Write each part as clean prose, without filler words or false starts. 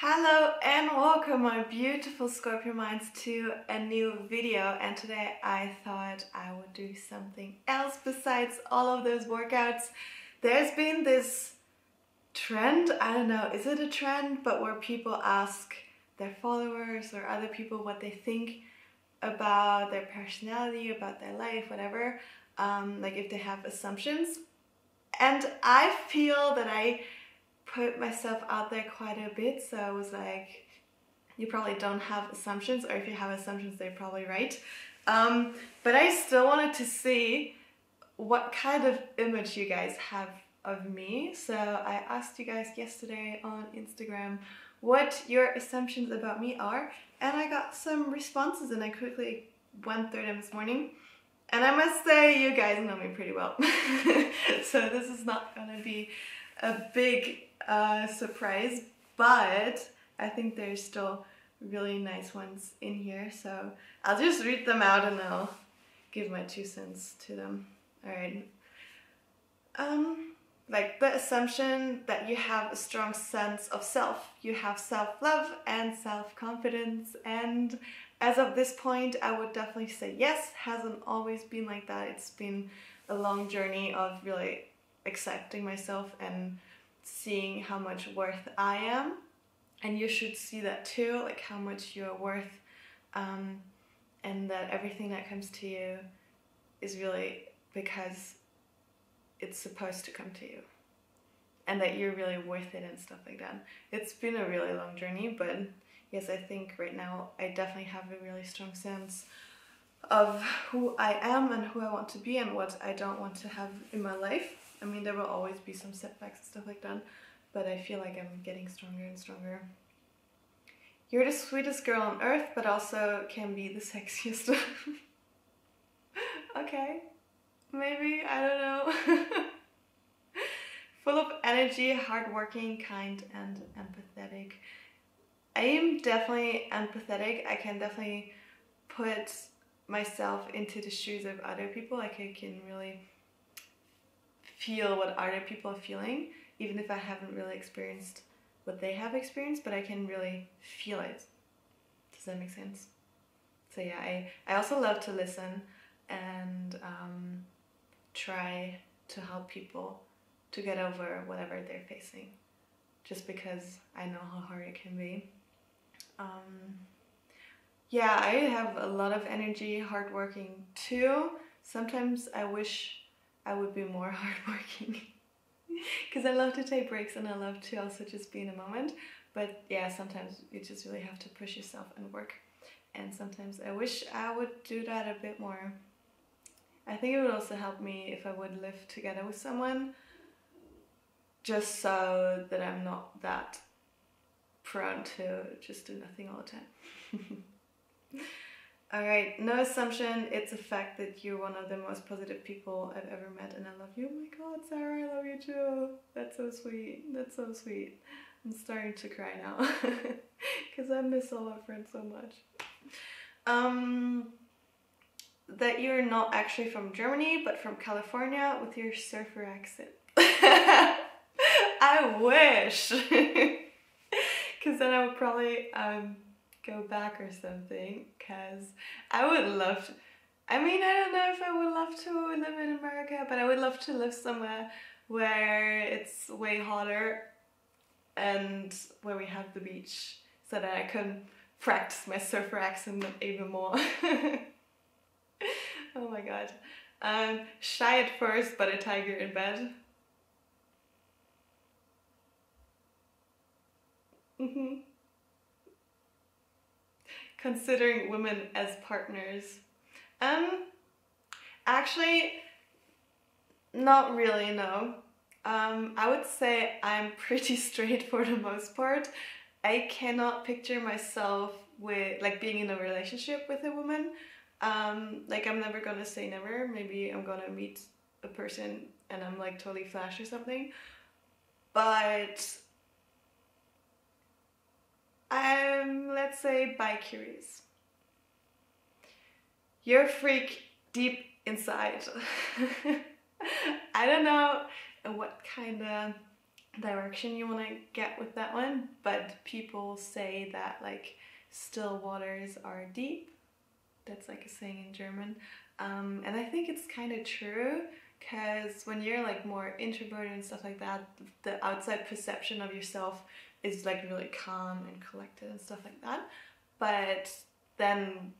Hello and welcome my beautiful Scorpio minds to a new video, and today I thought I would do something else besides all of those workouts. There's been this trend, I don't know, is it a trend, but where people ask their followers or other people what they think about their personality, about their life, whatever, like if they have assumptions. And I feel that I put myself out there quite a bit, so I was like, you probably don't have assumptions, or if you have assumptions, they're probably right. But I still wanted to see what kind of image you guys have of me. So I asked you guys yesterday on Instagram what your assumptions about me are, and I got some responses and I quickly went through them this morning. And I must say, you guys know me pretty well. So this is not gonna be a big surprise, but I think there's still really nice ones in here. So I'll just read them out and I'll give my 2 cents to them. Alright. Like the assumption that you have a strong sense of self. You have self-love and self-confidence, and as of this point, I would definitely say yes. Hasn't always been like that. It's been a long journey of really accepting myself and seeing how much worth I am. And you should see that too, like how much you're worth, and that everything that comes to you is really because it's supposed to come to you, and that you're really worth it and stuff like that. It's been a really long journey, but yes, I think right now I definitely have a really strong sense of who I am and who I want to be and what I don't want to have in my life. I mean, there will always be some setbacks and stuff like that, but I feel like I'm getting stronger and stronger. You're the sweetest girl on earth, but also can be the sexiest. Okay, maybe, I don't know. Full of energy, hardworking, kind, and empathetic. I am definitely empathetic. I can definitely put myself into the shoes of other people. Like I can really feel what other people are feeling, even if I haven't really experienced what they have experienced, but I can really feel it. Does that make sense? So yeah, I also love to listen and try to help people to get over whatever they're facing, just because I know how hard it can be. Yeah, I have a lot of energy, hardworking too. Sometimes I wish I would be more hardworking because I love to take breaks and I love to also just be in a moment. But yeah, sometimes you just really have to push yourself and work. And sometimes I wish I would do that a bit more. I think it would also help me if I would live together with someone, just so that I'm not that prone to just do nothing all the time. Alright, no assumption, it's a fact that you're one of the most positive people I've ever met, and I love you. Oh my god, Sarah, I love you too. That's so sweet. That's so sweet. I'm starting to cry now because I miss all my friends so much. That you're not actually from Germany, but from California with your surfer accent. I wish! Because then I would probably go back or something, because I would love to, I mean, I don't know if I would love to live in America, but I would love to live somewhere where it's way hotter and where we have the beach, so that I can practice my surfer accent even more. Oh my god. Shy at first, but a tiger in bed. Considering women as partners. Actually, not really, no. I would say I'm pretty straight for the most part. I cannot picture myself with, like, being in a relationship with a woman. Like, I'm never gonna say never. Maybe I'm gonna meet a person and I'm like totally flash or something. But I'm, let's say, bi-curious. You're a freak deep inside. I don't know what kind of direction you want to get with that one, but people say that like still waters are deep. That's like a saying in German. And I think it's kind of true, because when you're like more introverted and stuff like that, the outside perception of yourself is like really calm and collected and stuff like that. But then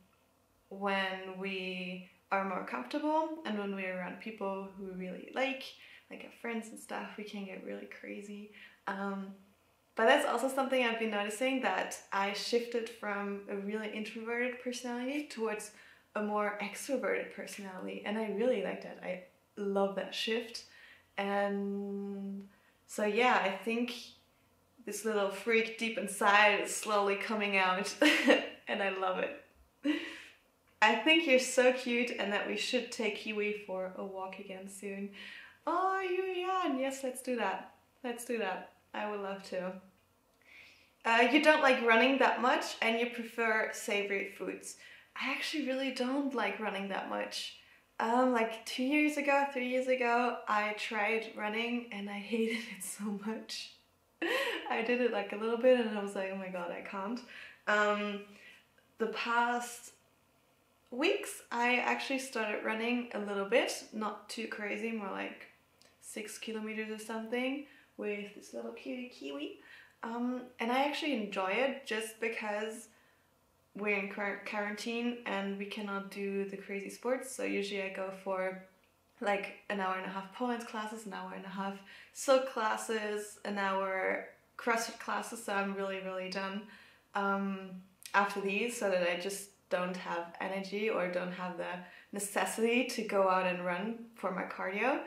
when we are more comfortable and when we're around people who we really like our friends and stuff, we can get really crazy. But that's also something I've been noticing, that I shifted from a really introverted personality towards a more extroverted personality, and I really like that. I love that shift. And so yeah, I think this little freak deep inside is slowly coming out and I love it. I think you're so cute and that we should take Kiwi for a walk again soon. Oh, Yuyan, yes, let's do that. Let's do that. I would love to. You don't like running that much and you prefer savory foods. I actually really don't like running that much. Like 3 years ago, I tried running and I hated it so much. I did it like a little bit and I was like, oh my god, I can't. The past weeks, I actually started running a little bit, not too crazy, more like 6 kilometers or something with this little cutie Kiwi. And I actually enjoy it just because we're in quarantine and we cannot do the crazy sports. So usually I go for like an hour and a half poems classes, an hour and a half silk classes, an hour CrossFit classes. So I'm really done after these, so that I just don't have energy or don't have the necessity to go out and run for my cardio.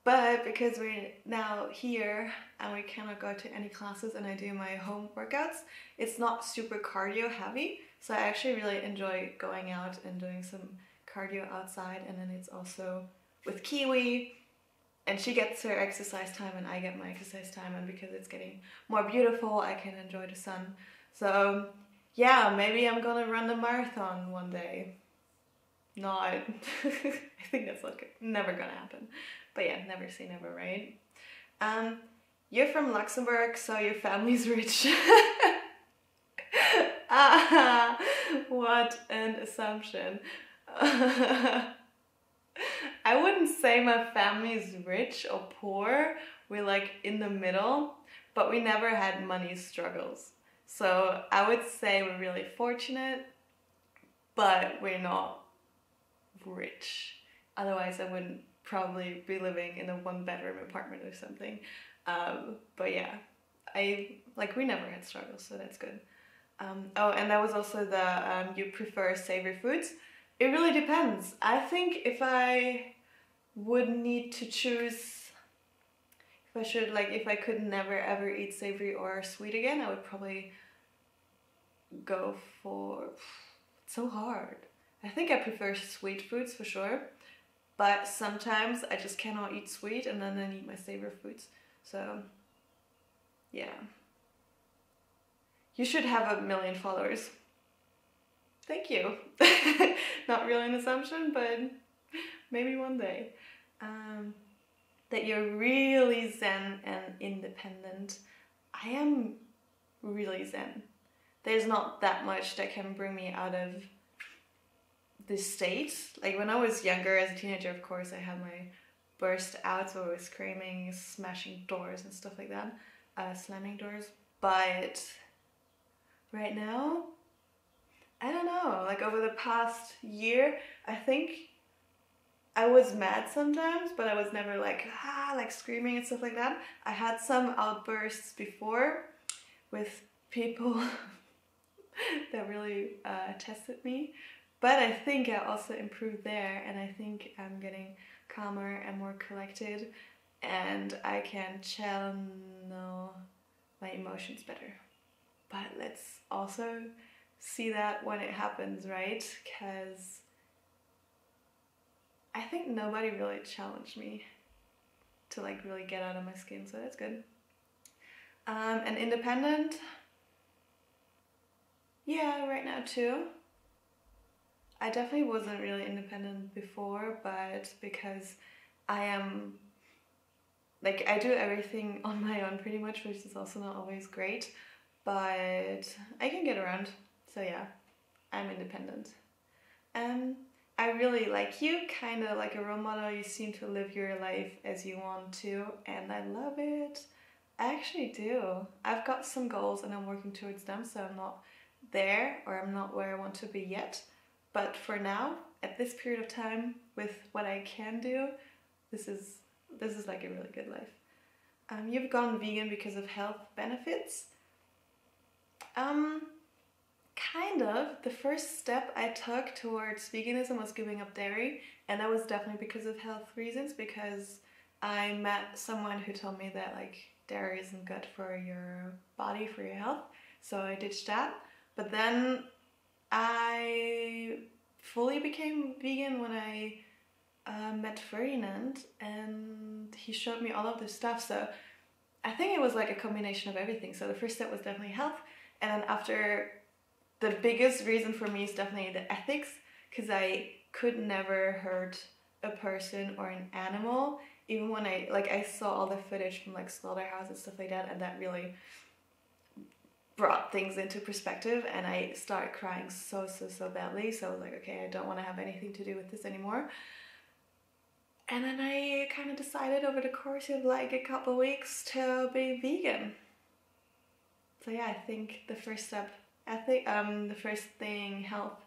But because we're now here and we cannot go to any classes and I do my home workouts, it's not super cardio heavy. So I actually really enjoy going out and doing some cardio outside, and then it's also with Kiwi, and she gets her exercise time and I get my exercise time, and because it's getting more beautiful, I can enjoy the sun. So yeah, maybe I'm gonna run a marathon one day. No, I think that's like never gonna happen. But yeah, never say never, right? You're from Luxembourg, so your family's rich. Ah, what an assumption. I wouldn't say my family is rich or poor. We're like in the middle, but we never had money struggles. So I would say we're really fortunate, but we're not rich. Otherwise I wouldn't probably be living in a 1-bedroom apartment or something. But yeah, we never had struggles, so that's good. Oh, and that was also the you prefer savory foods. It really depends. I think if I would need to choose, if I could never ever eat savory or sweet again, I would probably go for, it's so hard. I think I prefer sweet foods for sure, but sometimes I just cannot eat sweet and then I need my savory foods. So yeah. You should have 1 million followers. Thank you. Not really an assumption, but maybe one day. That you're really zen and independent. I am really zen. There's not that much that can bring me out of this state. Like when I was younger, as a teenager, of course, I had my burst out, so I was screaming, smashing doors and stuff like that, slamming doors. But right now, I don't know, like over the past year, I think I was mad sometimes, but I was never like screaming and stuff like that. I had some outbursts before with people that really tested me, but I think I also improved there, and I think I'm getting calmer and more collected, and I can channel my emotions better. But let's also see that when it happens, right? Because I think nobody really challenged me to like really get out of my skin, so that's good. And independent, yeah, right now too. I definitely wasn't really independent before, but because I am like I do everything on my own pretty much, which is also not always great, but I can get around. So yeah, I'm independent. I really like you, kind of like a role model. You seem to live your life as you want to, and I love it. I actually do. I've got some goals and I'm working towards them, so I'm not there or I'm not where I want to be yet. But for now, at this period of time, with what I can do, this is like a really good life. You've gone vegan because of health benefits. Kind of. The first step I took towards veganism was giving up dairy, and that was definitely because of health reasons, because I met someone who told me that like dairy isn't good for your body, for your health, so I ditched that. But then I fully became vegan when I met Ferdinand, and he showed me all of this stuff, so I think it was like a combination of everything. So the first step was definitely health, and then after, the biggest reason for me is definitely the ethics, because I could never hurt a person or an animal, even when I saw all the footage from like slaughterhouses and stuff like that, and that really brought things into perspective, and I started crying so badly. So I was like, okay, I don't want to have anything to do with this anymore. And then I kind of decided over the course of like a couple of weeks to be vegan. So yeah, I think the first step, the first thing, health,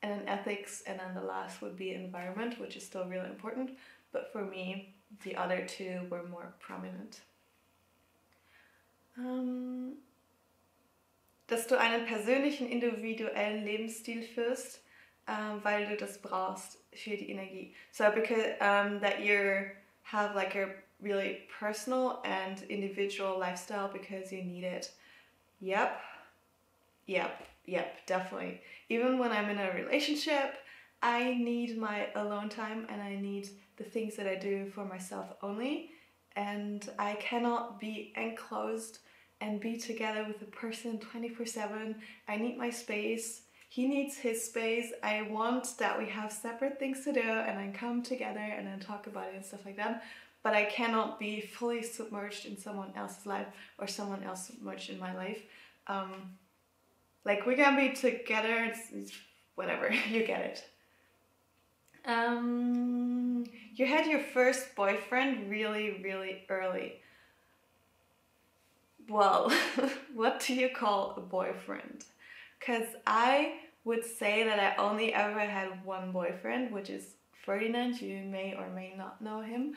and then ethics, and then the last would be environment, which is still really important, but for me the other two were more prominent. Dass du einen persönlichen, individuellen Lebensstil führst, weil du das brauchst für die Energie. So because that you have like a really personal and individual lifestyle because you need it. Yep, definitely. Even when I'm in a relationship, I need my alone time, and I need the things that I do for myself only, and I cannot be enclosed and be together with a person 24/7. I need my space. He needs his space. I want that we have separate things to do and then come together and then talk about it and stuff like that. But I cannot be fully submerged in someone else's life or someone else submerged in my life. Like we can be together, it's whatever, you get it. You had your first boyfriend really early. Well, what do you call a boyfriend? Because I would say that I only ever had one boyfriend, which is Ferdinand. You may or may not know him.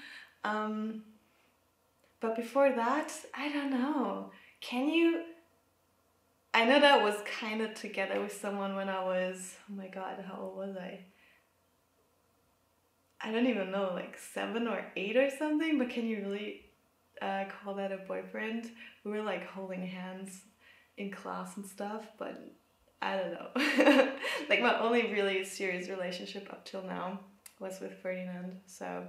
But before that, I don't know. I know that I was kind of together with someone when I was, oh my god, how old was I? I don't even know, like 7 or 8 or something, but can you really call that a boyfriend? We were like holding hands in class and stuff, but I don't know. Like my only really serious relationship up till now was with Ferdinand, so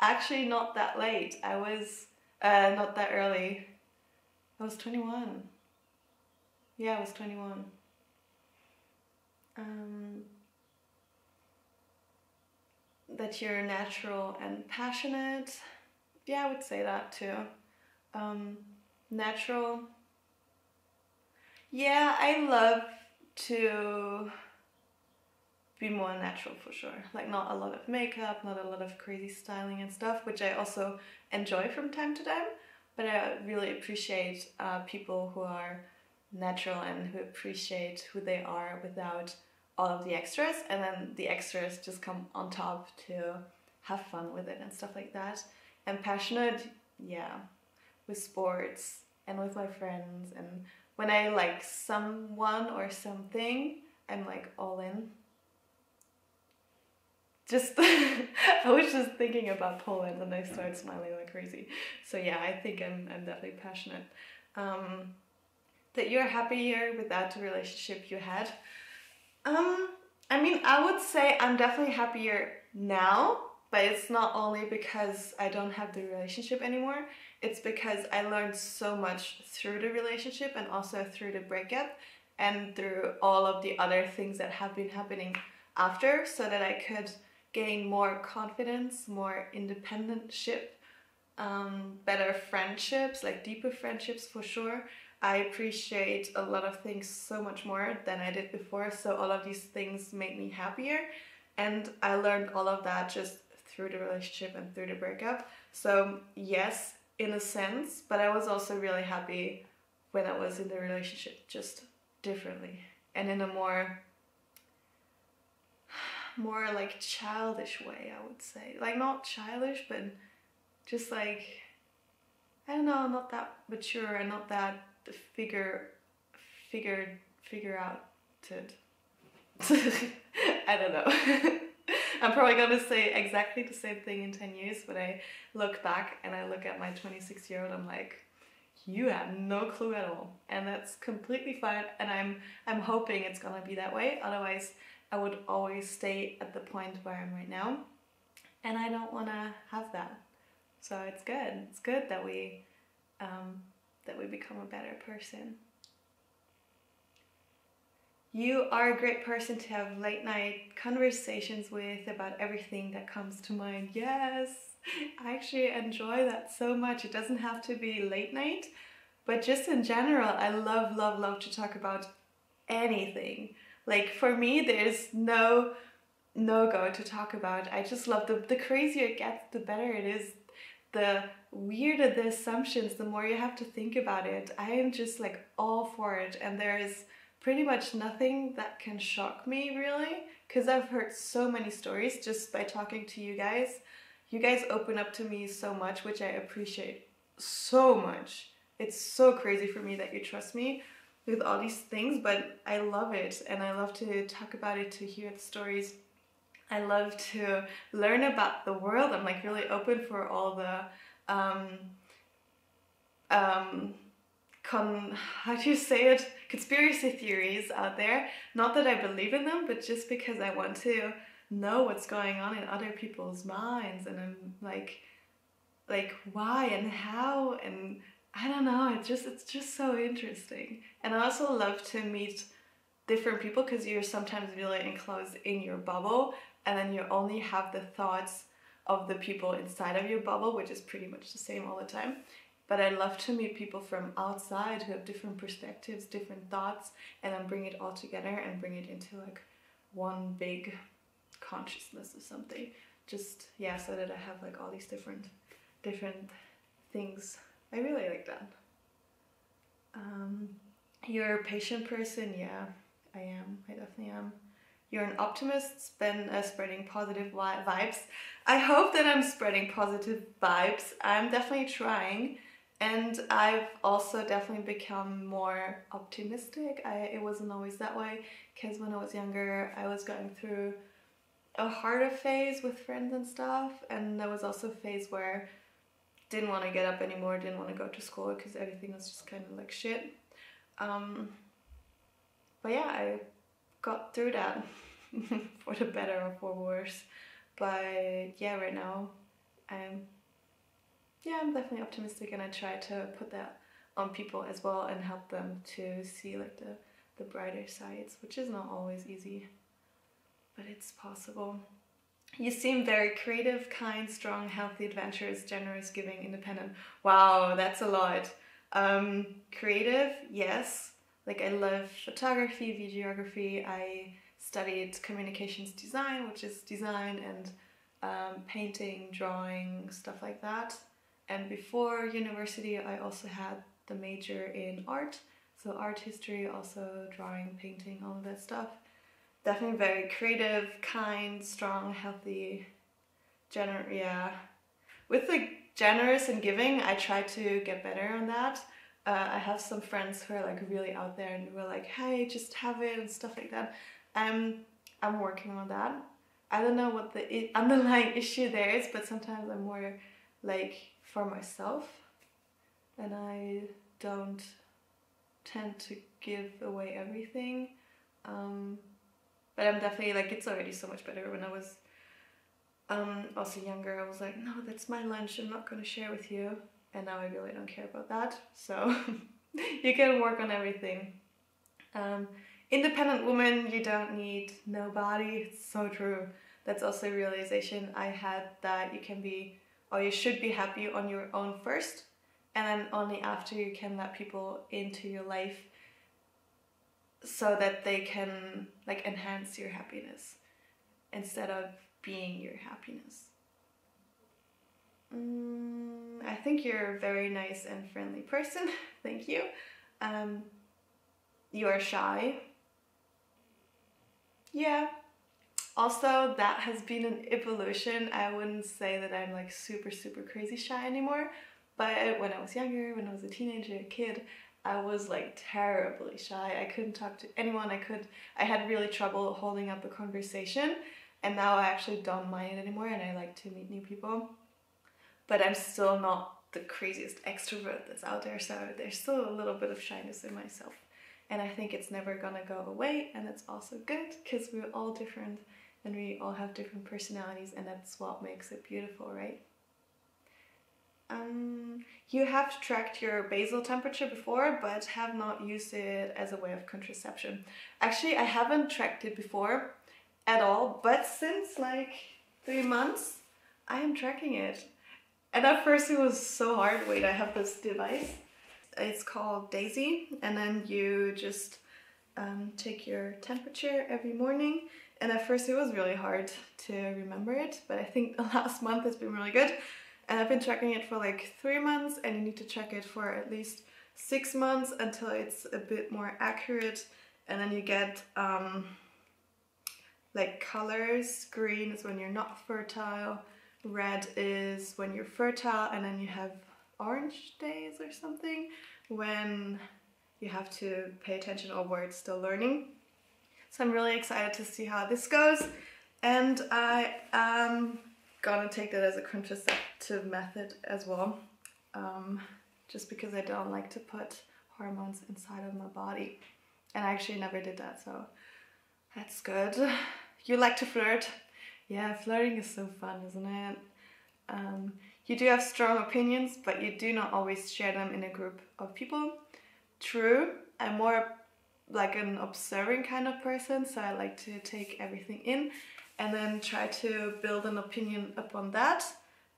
actually not that late. I was not that early. I was 21. Yeah, I was 21. That you're natural and passionate. Yeah, I would say that too. Natural. Yeah, I love to be more natural for sure. Like not a lot of makeup, not a lot of crazy styling and stuff, which I also enjoy from time to time. But I really appreciate people who are natural and who appreciate who they are without all of the extras, and then the extras just come on top to have fun with it and stuff like that. And passionate, yeah, with sports and with my friends, and when I like someone or something, I'm like all in. Just I was just thinking about Poland and I started smiling like crazy. So yeah, I think I'm definitely passionate. That you're happier without the relationship you had. I mean, I would say I'm definitely happier now, but it's not only because I don't have the relationship anymore. It's because I learned so much through the relationship and also through the breakup and through all of the other things that have been happening after, so that I could gain more confidence, more independentship, better friendships, like deeper friendships for sure. I appreciate a lot of things so much more than I did before, so all of these things made me happier, and I learned all of that just through the relationship and through the breakup. So yes, in a sense, but I was also really happy when I was in the relationship, just differently and in a more like childish way, I would say. Like not childish, but just like, I don't know, not that mature and not that figure out it. I don't know. I'm probably gonna say exactly the same thing in 10 years, but I look back and I look at my 26-year-old, I'm like, you had no clue at all. And that's completely fine, and I'm hoping it's gonna be that way. Otherwise, I would always stay at the point where I'm right now, and I don't wanna have that. So it's good. It's good that we become a better person. You are a great person to have late night conversations with about everything that comes to mind. Yes, I actually enjoy that so much. It doesn't have to be late night, but just in general, I love to talk about anything. Like for me, there's no go to talk about. I just love the crazier it gets, the better it is. The weirder the assumptions, the more you have to think about it. I am just like all for it, and there is pretty much nothing that can shock me really, because I've heard so many stories just by talking to you guys. You guys open up to me so much, which I appreciate so much. It's so crazy for me that you trust me with all these things, but I love it, and I love to talk about it, to hear the stories. I love to learn about the world. I'm like really open for all the how do you say it? Conspiracy theories out there. Not that I believe in them, but just because I want to know what's going on in other people's minds, and I'm like why and how, and I don't know, it's just so interesting. And I also love to meet different people, because you're sometimes really enclosed in your bubble, and then you only have the thoughts of the people inside of your bubble, which is pretty much the same all the time. But I love to meet people from outside who have different perspectives, different thoughts, and then bring it all together and bring it into like one big consciousness of something. Just, yeah, so that I have like all these different things. I really like that. You're a patient person? Yeah, I am. I definitely am. You're an optimist, spreading positive vibes. I hope that I'm spreading positive vibes. I'm definitely trying. And I've also definitely become more optimistic. It wasn't always that way, because when I was younger, I was going through a harder phase with friends and stuff. And there was also a phase where I didn't want to get up anymore, didn't want to go to school, because everything was just kind of like shit. But yeah, I got through that for the better or for worse. But yeah, right now I'm definitely optimistic, and I try to put that on people as well and help them to see like the brighter sides, which is not always easy, but it's possible. You seem very creative, kind, strong, healthy, adventurous, generous, giving, independent. Wow, that's a lot. Creative, yes. Like I love photography, videography. I studied communications design, which is design and painting, drawing, stuff like that. And before university, I also had the major in art. So art history, also drawing, painting, all of that stuff. Definitely very creative, kind, strong, healthy, yeah. With the generous and giving, I try to get better on that. I have some friends who are like really out there and who are like, hey, just have it and stuff like that. I'm working on that. I don't know what the underlying issue there is, but sometimes I'm more like for myself, and I don't tend to give away everything. But I'm definitely like, it's already so much better. When I was also younger, I was like, no, that's my lunch, I'm not going to share with you. And now I really don't care about that. So you can work on everything. Independent woman, you don't need nobody. It's so true. That's also a realization I had, that you can be or you should be happy on your own first, and then only after you can let people into your life so that they can like enhance your happiness instead of being your happiness. I think you're a very nice and friendly person. Thank you. You are shy. Yeah. Also, that has been an evolution. I wouldn't say that I'm like super crazy shy anymore, but when I was younger, when I was a teenager, a kid, I was like terribly shy. I couldn't talk to anyone. I had really trouble holding up a conversation, and now I actually don't mind it anymore, and I like to meet new people. But I'm still not the craziest extrovert that's out there, so there's still a little bit of shyness in myself. And I think it's never gonna go away, and it's also good because we're all different and we all have different personalities, and that's what makes it beautiful, right? You have tracked your basal temperature before, but have not used it as a way of contraception. Actually, I haven't tracked it before at all, but since like 3 months, I am tracking it. And at first it was so hard. Wait, I have this device. It's called Daisy, and then you just take your temperature every morning. And at first it was really hard to remember it, but I think the last month has been really good. And I've been tracking it for like 3 months, and you need to check it for at least 6 months until it's a bit more accurate. And then you get like colors. Green is when you're not fertile. Red is when you're fertile, and then you have orange days or something when you have to pay attention or where it's still learning. So I'm really excited to see how this goes, and I am gonna take that as a contraceptive method as well, just because I don't like to put hormones inside of my body, and I actually never did that, so that's good. You like to flirt? Yeah, flirting is so fun, isn't it? You do have strong opinions, but you do not always share them in a group of people. True, I'm more like an observing kind of person, so I like to take everything in and then try to build an opinion upon that.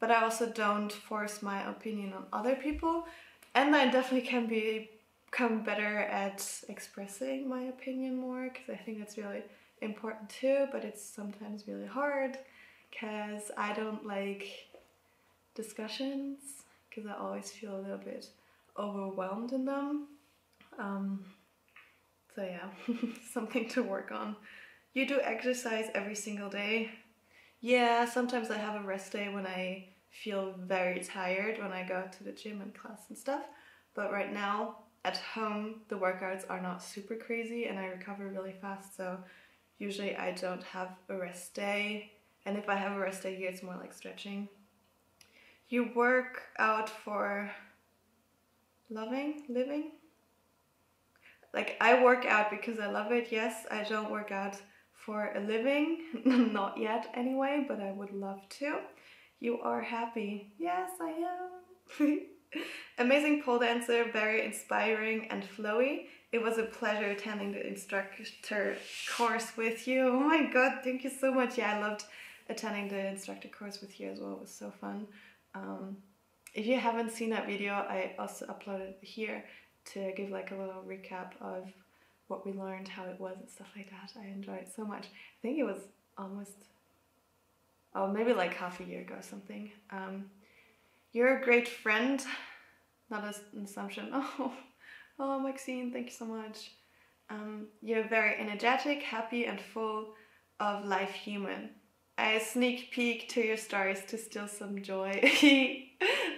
But I also don't force my opinion on other people, and I definitely can become better at expressing my opinion more, because I think that's really important too, but it's sometimes really hard because I don't like discussions, because I always feel a little bit overwhelmed in them. So yeah, something to work on. You do exercise every single day? Yeah, sometimes I have a rest day when I feel very tired when I go to the gym and class and stuff, but right now at home the workouts are not super crazy and I recover really fast, so usually I don't have a rest day, and if I have a rest day here, it's more like stretching. You work out for living? Like, I work out because I love it, yes. I don't work out for a living, not yet anyway, but I would love to. You are happy? Yes, I am. Amazing pole dancer, very inspiring and flowy. It was a pleasure attending the instructor course with you. Oh my god, thank you so much. Yeah, I loved attending the instructor course with you as well. It was so fun. If you haven't seen that video, I also uploaded it here to give like a little recap of what we learned, how it was and stuff like that. I enjoyed it so much. I think it was almost, maybe like half a year ago or something. You're a great friend. Not an assumption. Oh, Maxine, thank you so much. You're very energetic, happy and full of life human. I sneak peek to your stories to steal some joy.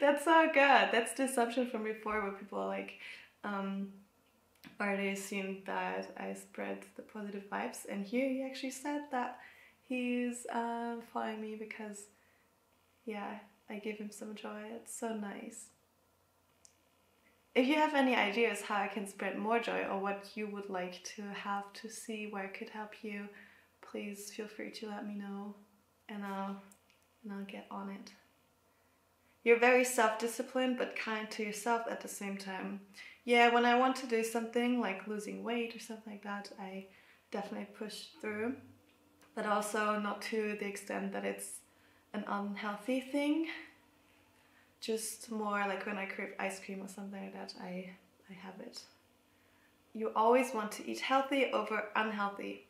That's so good. That's the assumption from before where people are like, or they assumed that I spread the positive vibes, and here he actually said that he's following me because, yeah, I give him some joy. It's so nice. If you have any ideas how I can spread more joy, or what you would like to have to see where I could help you, please feel free to let me know, and I'll get on it. You're very self-disciplined but kind to yourself at the same time. Yeah, when I want to do something like losing weight or something like that, I definitely push through, but also not to the extent that it's an unhealthy thing. Just more like when I crave ice cream or something like that, I have it. You always want to eat healthy over unhealthy.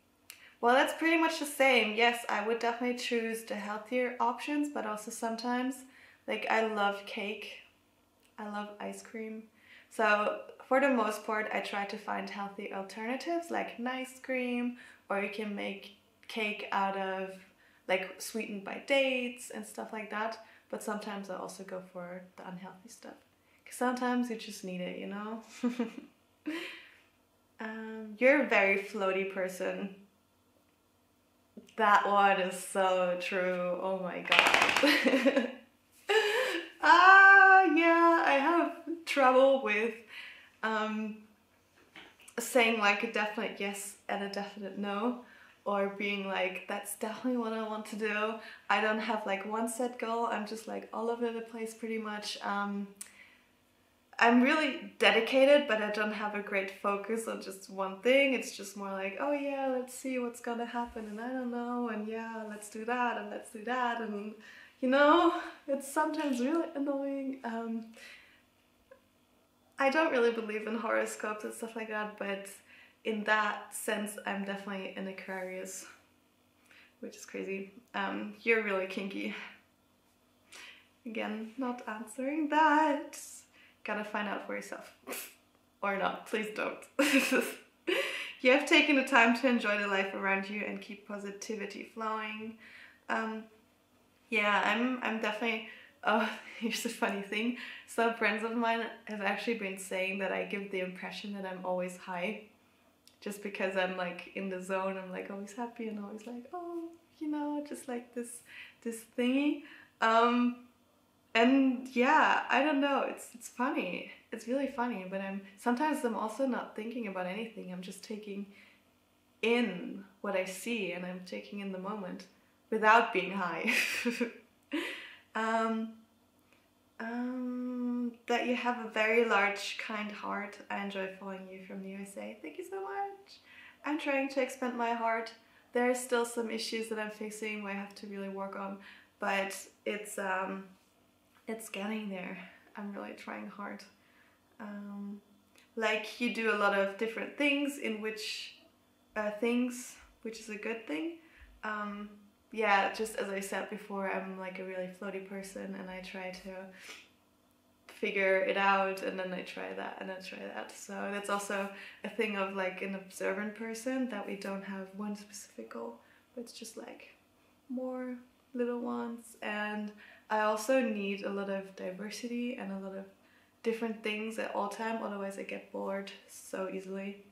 Well, that's pretty much the same. Yes, I would definitely choose the healthier options, but also sometimes, like, I love cake. I love ice cream. So for the most part, I try to find healthy alternatives like nice cream, or you can make cake out of like sweetened by dates and stuff like that. But sometimes I also go for the unhealthy stuff. Because sometimes you just need it, you know? You're a very floaty person. That one is so true. Oh my god. Yeah, I have trouble with saying like a definite yes and a definite no, or being like, that's definitely what I want to do. I don't have like one set goal. I'm just like all over the place pretty much. I'm really dedicated, but I don't have a great focus on just one thing. It's just more like, oh yeah, let's see what's gonna happen, and I don't know, and yeah, let's do that, and let's do that, and you know, it's sometimes really annoying. I don't really believe in horoscopes and stuff like that, but in that sense, I'm definitely an Aquarius, which is crazy. You're really kinky. Again, not answering that. Gotta find out for yourself. Or not, please don't. You have taken the time to enjoy the life around you and keep positivity flowing. Yeah, I'm definitely... Oh, here's a funny thing. Some friends of mine have actually been saying that I give the impression that I'm always high. Just because I'm like in the zone, I'm like always happy and always like, oh, you know, just like this thingy. And yeah, I don't know, it's funny. It's really funny, but sometimes I'm also not thinking about anything. I'm just taking in what I see, and I'm taking in the moment without being high. That you have a very large, kind heart. I enjoy following you from the USA. Thank you so much. I'm trying to expand my heart. There are still some issues that I'm facing where I have to really work on, but it's getting there. I'm really trying hard. Like, you do a lot of different things in which is a good thing. Yeah, just as I said before, I'm like a really floaty person, and I try to figure it out, and then I try that, and I try that. So that's also a thing of like an observant person, that we don't have one specific goal, but it's just like more little ones. And I also need a lot of diversity and a lot of different things at all time, otherwise I get bored so easily.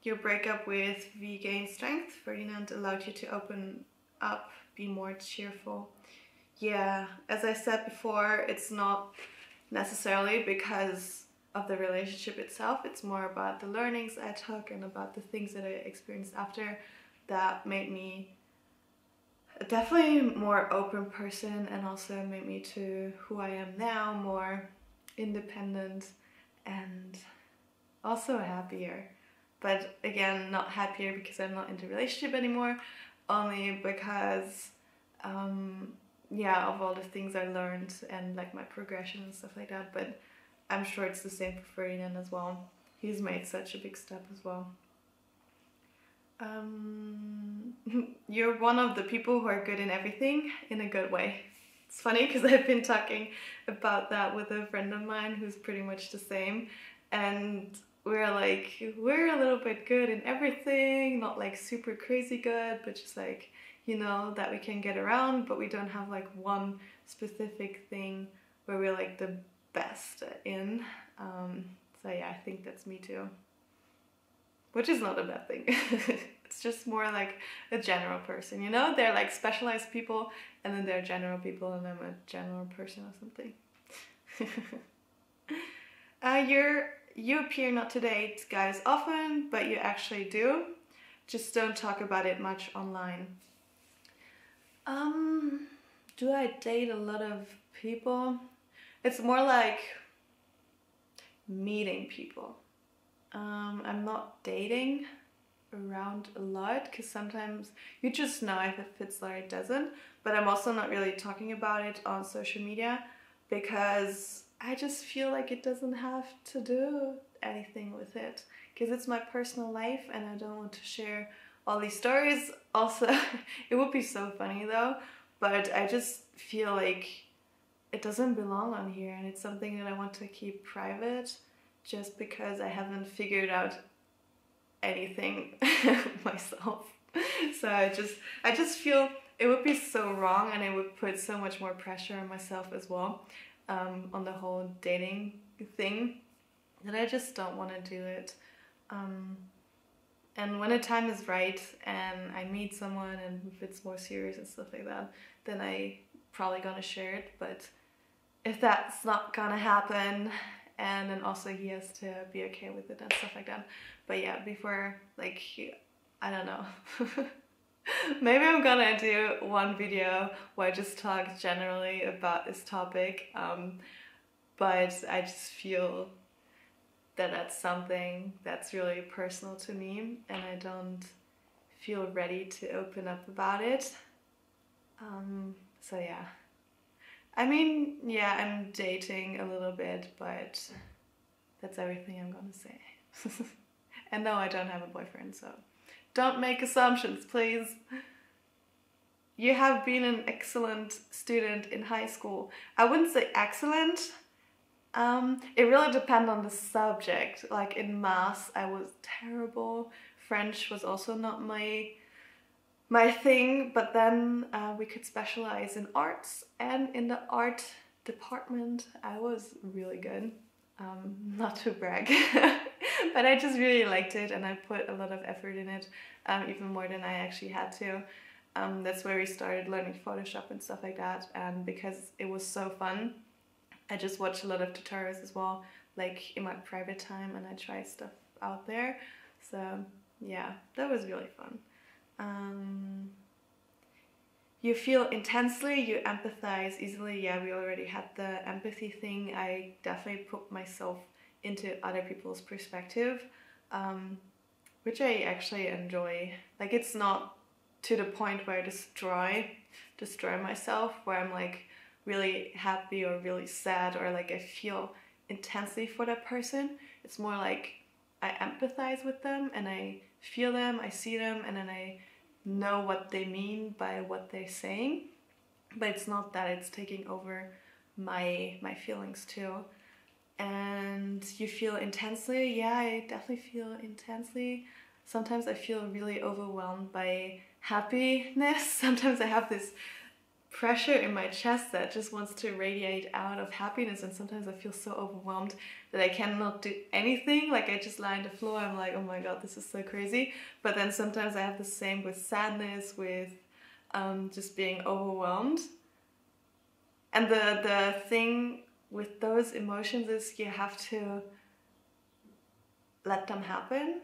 Your breakup with V gained strength. Ferdinand allowed you to open up, be more cheerful. Yeah, as I said before, it's not necessarily because of the relationship itself. It's more about the learnings I took and about the things that I experienced after that made me definitely a more open person, and also made me to who I am now, more independent and also happier. But again, not happier because I'm not in the relationship anymore, only because yeah, of all the things I learned and like my progression and stuff like that. But I'm sure it's the same for Ferdinand as well. He's made such a big step as well. You're one of the people who are good in everything in a good way. It's funny because I've been talking about that with a friend of mine who's pretty much the same, and we're like, we're a little bit good in everything, not like super crazy good, but just like, you know, that we can get around, but we don't have like one specific thing where we're like the best in. So yeah, I think that's me too. Which is not a bad thing. It's just more like a general person, you know? They're like specialized people, and then they're general people, and I'm a general person or something. You appear not to date guys often, but you actually do. Just don't talk about it much online. Do I date a lot of people? It's more like meeting people. I'm not dating around a lot, because sometimes you just know if it fits or it doesn't. But I'm also not really talking about it on social media because I just feel like it doesn't have to do anything with it, because it's my personal life and I don't want to share all these stories. Also, it would be so funny though, but I just feel like it doesn't belong on here, and it's something that I want to keep private just because I haven't figured out anything myself. So I just feel it would be so wrong, and it would put so much more pressure on myself as well, on the whole dating thing, that I just don't want to do it. And when the time is right and I meet someone and if it's more serious and stuff like that, then I probably gonna share it. But if that's not gonna happen, and then also he has to be okay with it and stuff like that. But yeah, before, like, I don't know. Maybe I'm gonna do one video where I just talk generally about this topic, but I just feel that that's something that's really personal to me, and I don't feel ready to open up about it. So yeah. I mean, yeah, I'm dating a little bit, but that's everything I'm gonna say. And no, I don't have a boyfriend, so don't make assumptions, please. You have been an excellent student in high school. I wouldn't say excellent. It really depends on the subject. Like in math, I was terrible. French was also not my thing, but then we could specialize in arts, and in the art department I was really good. Not to brag, but I just really liked it, and I put a lot of effort in it, even more than I actually had to. That's where we started learning Photoshop and stuff like that, and because it was so fun, I just watched a lot of tutorials as well, like in my private time, and I tried stuff out there. So yeah, that was really fun. You feel intensely, you empathize easily. Yeah, we already had the empathy thing. I definitely put myself into other people's perspective, which I actually enjoy. Like, it's not to the point where I destroy myself, where I'm like really happy or really sad, or like I feel intensely for that person. It's more like I empathize with them, and I feel them, I see them, and then I know what they mean by what they're saying. But it's not that it's taking over my feelings too. And you feel intensely. Yeah, I definitely feel intensely. Sometimes I feel really overwhelmed by happiness. Sometimes I have this pressure in my chest that just wants to radiate out of happiness, and sometimes I feel so overwhelmed that I cannot do anything. Like, I just lie on the floor, I'm like, oh my god, this is so crazy. But then sometimes I have the same with sadness, with just being overwhelmed. And the thing with those emotions is you have to let them happen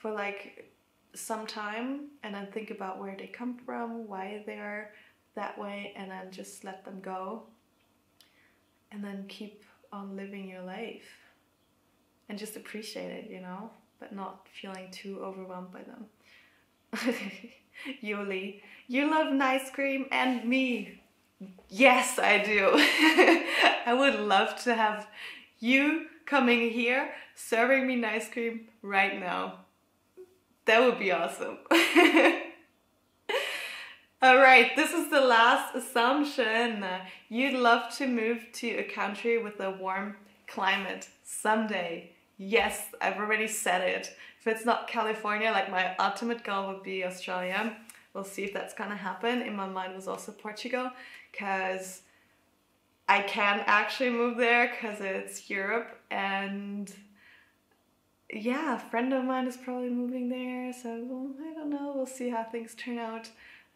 for like some time, and then think about where they come from, why they're that way, and then just let them go, and then keep on living your life and just appreciate it, you know, but not feeling too overwhelmed by them. Yuli, you love ice cream and me. Yes, I do. I would love to have you coming here serving me ice cream right now. That would be awesome. Alright, this is the last assumption. You'd love to move to a country with a warm climate someday. Yes, I've already said it. If it's not California, like, my ultimate goal would be Australia. We'll see if that's gonna happen. In my mind was also Portugal, because I can actually move there because it's Europe, and yeah, a friend of mine is probably moving there, so I don't know, we'll see how things turn out.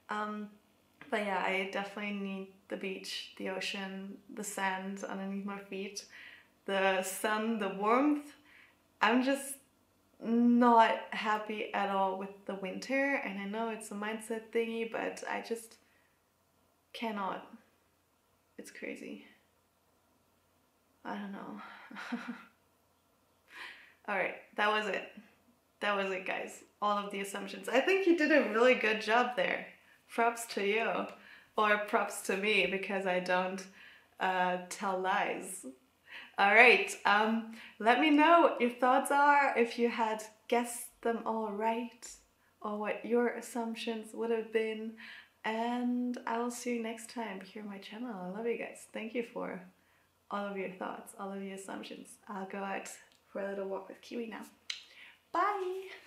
But yeah, I definitely need the beach, the ocean, the sand underneath my feet, the sun, the warmth. I'm just not happy at all with the winter, and I know it's a mindset thingy, but I just cannot. It's crazy. I don't know. Alright, that that was it, guys. All of the assumptions. I think you did a really good job there. Props to you. Or props to me, because I don't tell lies. All right, let me know what your thoughts are, if you had guessed them all right, or what your assumptions would have been. And I will see you next time here on my channel. I love you guys. Thank you for all of your thoughts, all of your assumptions. I'll go out for a little walk with Kiwi now. Bye!